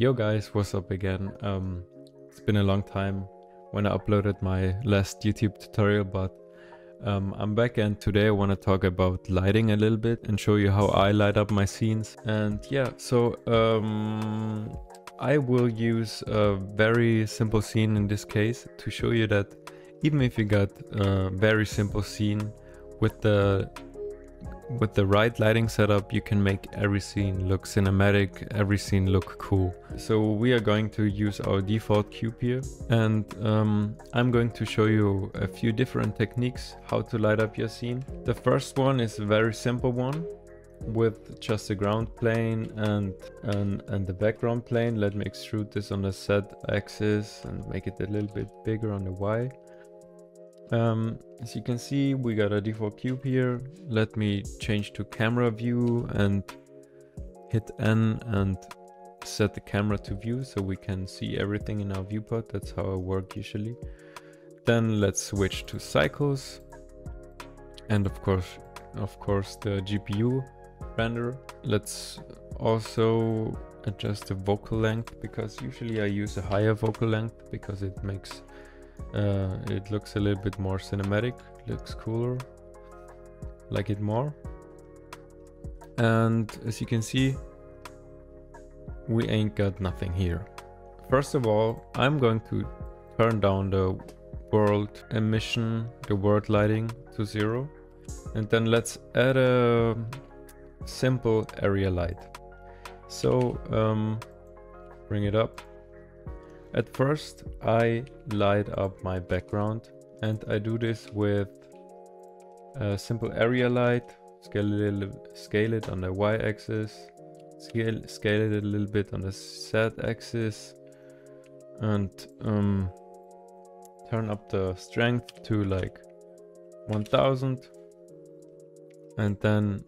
Yo guys, what's up again? It's been a long time when I uploaded my last YouTube tutorial, but I'm back, and today I want to talk about lighting a little bit and show you how I light up my scenes. And yeah, so I will use a very simple scene in this case to show you that even if you got a very simple scene with the right lighting setup, you can make every scene look cinematic, every scene look cool. So we are going to use our default cube here, and I'm going to show you a few different techniques how to light up your scene. The first one is a very simple one with just the ground plane and the background plane. Let me extrude this on the Z axis and make it a little bit bigger on the Y. As you can see, we got a default cube here. Let me change to camera view and hit N and set the camera to view so we can see everything in our viewport. That's how I work usually. Then let's switch to cycles and of course the GPU render. Let's also adjust the vocal length, because usually I use a higher vocal length because it makes it looks a little bit more cinematic, looks cooler, like it more. And as you can see, we ain't got nothing here. First of all, I'm going to turn down the world emission, the world lighting to 0, and then let's add a simple area light. So bring it up. At first, I light up my background, and I do this with a simple area light. Scale it on the Y-axis, scale it a little bit on the Z-axis, and turn up the strength to like 1000. And then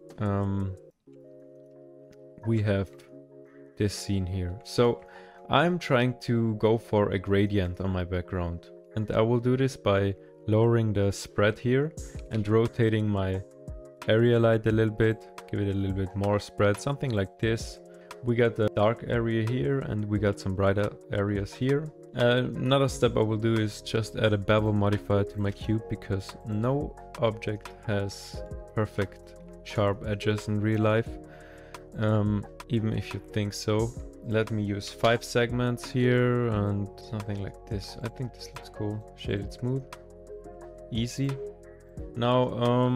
we have this scene here. So I'm trying to go for a gradient on my background, and I will do this by lowering the spread here and rotating my area light a little bit, give it a little bit more spread, something like this. We got the dark area here and we got some brighter areas here. Another step I will do is just add a bevel modifier to my cube, because no object has perfect sharp edges in real life, even if you think so. Let me use 5 segments here and something like this. I think this looks cool. Shaded smooth. Easy. Now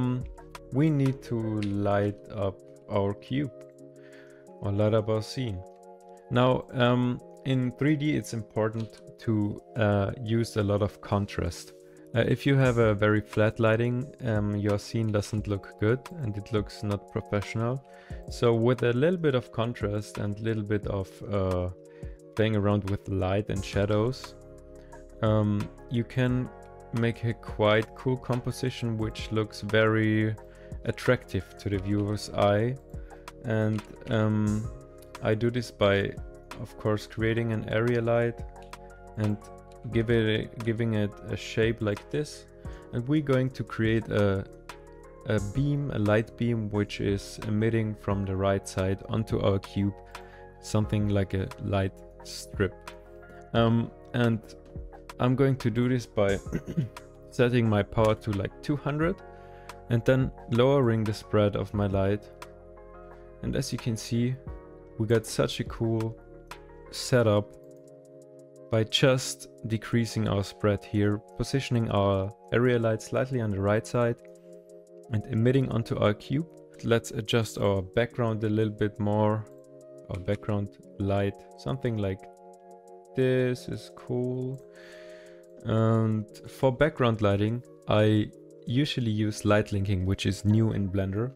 we need to light up our cube or light up our scene. Now in 3D it's important to use a lot of contrast. If you have a very flat lighting, your scene doesn't look good and it looks not professional. So with a little bit of contrast and a little bit of playing around with light and shadows, you can make a quite cool composition which looks very attractive to the viewer's eye. And I do this by, of course, creating an area light and giving it a shape like this, and we're going to create a beam, a light beam, which is emitting from the right side onto our cube, something like a light strip. And I'm going to do this by setting my power to like 200 and then lowering the spread of my light. And as you can see, we got such a cool setup by just decreasing our spread here, positioning our area light slightly on the right side and emitting onto our cube. Let's adjust our background a little bit more. Our background light, something like this is cool. And for background lighting, I usually use lightlinking, which is new in Blender.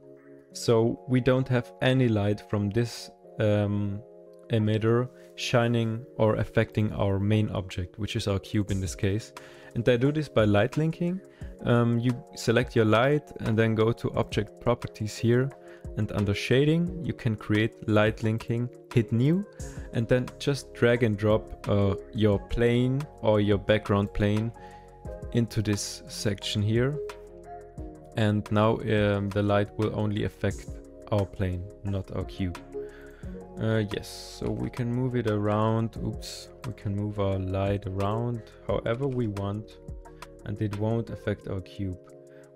So we don't have any light from this emitter shining or affecting our main object, which is our cube in this case. And I do this by light linking. You select your light and then go to object properties here, and under shading you can create light linking, hit new, and then just drag and drop your plane or your background plane into this section here. And now the light will only affect our plane, not our cube. Yes, so we can move it around. Oops, we can move our light around however we want, and it won't affect our cube,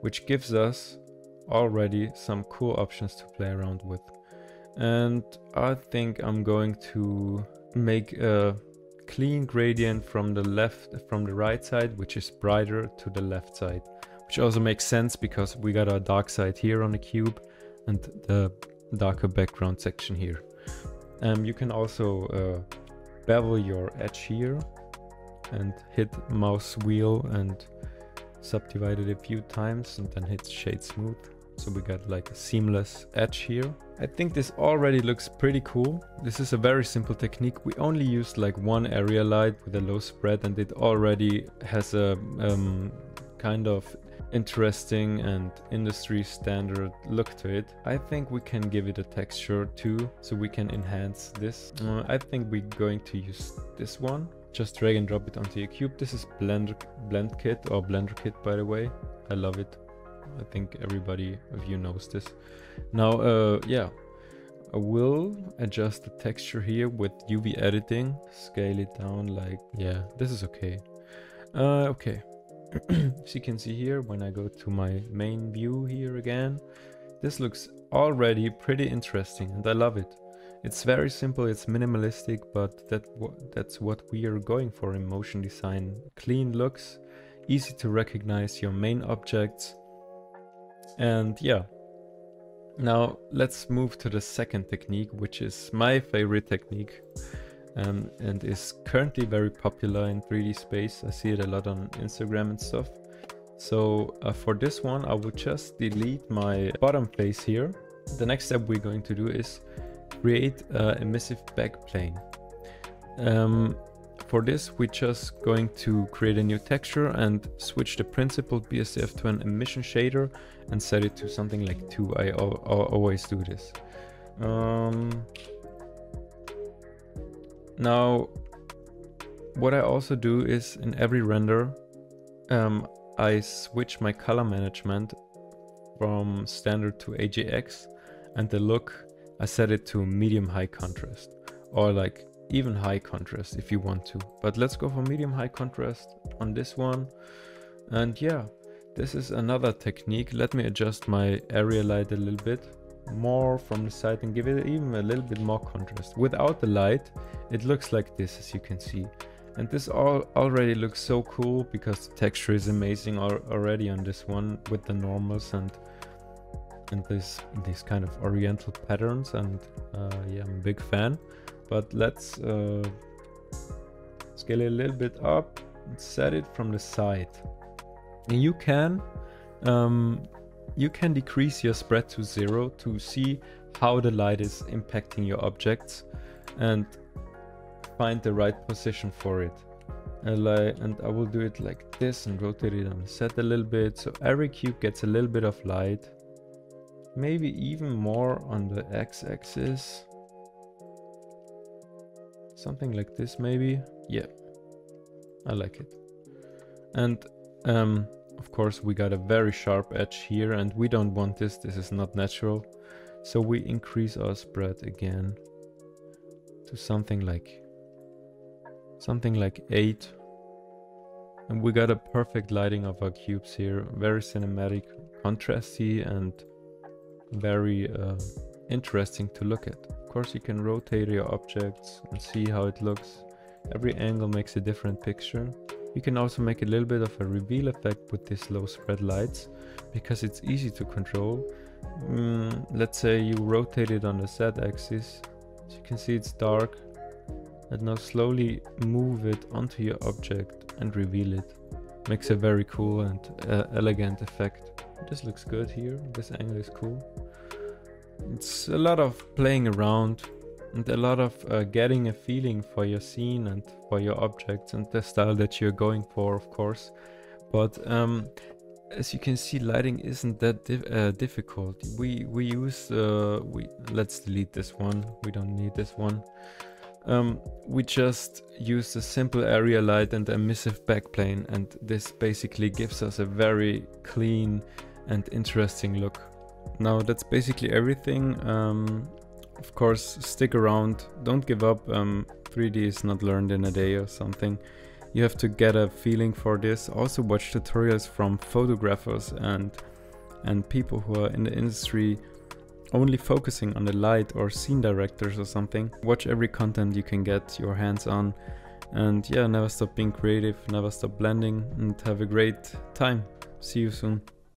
which gives us already some cool options to play around with. And I think I'm going to make a clean gradient from the right side, which is brighter, to the left side, which also makes sense because we got our dark side here on the cube and the darker background section here. You can also bevel your edge here and hit mouse wheel and subdivide it a few times and then hit shade smooth. So we got like a seamless edge here. I think this already looks pretty cool. This is a very simple technique. We only used like one area light with a low spread, and it already has a kind of interesting and industry standard look to it. I think we can give it a texture too, so we can enhance this. I think we're going to use this one. Just drag and drop it onto your cube. This is blend kit or blender kit, by the way. I love it. I think everybody of you knows this. Now, yeah, I will adjust the texture here with UV editing. Scale it down like, yeah, this is okay. Okay. As you can see here, when I go to my main view here again, this looks already pretty interesting and I love it. It's very simple, it's minimalistic, but that's what we are going for in motion design. Clean looks, easy to recognize your main objects. And yeah, now let's move to the second technique, which is my favorite technique. And is currently very popular in 3D space. I see it a lot on Instagram and stuff. So for this one, I will just delete my bottom face here. The next step we're going to do is create an emissive backplane. For this, we're just going to create a new texture and switch the principled BSDF to an emission shader and set it to something like 2. I always do this. Now, what I also do is in every render, I switch my color management from standard to AJX, and the look, I set it to medium high contrast, or like even high contrast if you want to. But let's go for medium high contrast on this one. And yeah, this is another technique. Let me adjust my area light a little bit more from the side and give it even a little bit more contrast. Without the light, it looks like this, as you can see. And this already looks so cool because the texture is amazing already on this one with the normals and these kind of oriental patterns. And yeah, I'm a big fan. But let's scale it a little bit up and set it from the side. And you can decrease your spread to 0 to see how the light is impacting your objects and find the right position for it. And I will do it like this and rotate it on the set a little bit, so every cube gets a little bit of light. Maybe even more on the x-axis. Something like this maybe. Yeah, I like it. And of course we got a very sharp edge here and we don't want this. This is not natural. So we increase our spread again to something like 8. And we got a perfect lighting of our cubes here. Very cinematic, contrasty, and very interesting to look at. Of course, you can rotate your objects and see how it looks. Every angle makes a different picture. You can also make a little bit of a reveal effect with these low spread lights because it's easy to control. Let's say you rotate it on the Z axis. As you can see, it's dark. And now slowly move it onto your object and reveal it. Makes a very cool and elegant effect. This looks good here. This angle is cool. It's a lot of playing around and a lot of getting a feeling for your scene and for your objects and the style that you're going for, of course. But as you can see, lighting isn't that difficult. We use let's delete this one. We don't need this one. We just use a simple area light and emissive backplane, and this basically gives us a very clean and interesting look. Now that's basically everything. Of course, stick around, don't give up. 3D is not learned in a day or something. You have to get a feeling for this. Also watch tutorials from photographers and people who are in the industry only focusing on the light, or scene directors or something. Watch every content you can get your hands on. And yeah, never stop being creative, never stop blending, and have a great time. See you soon.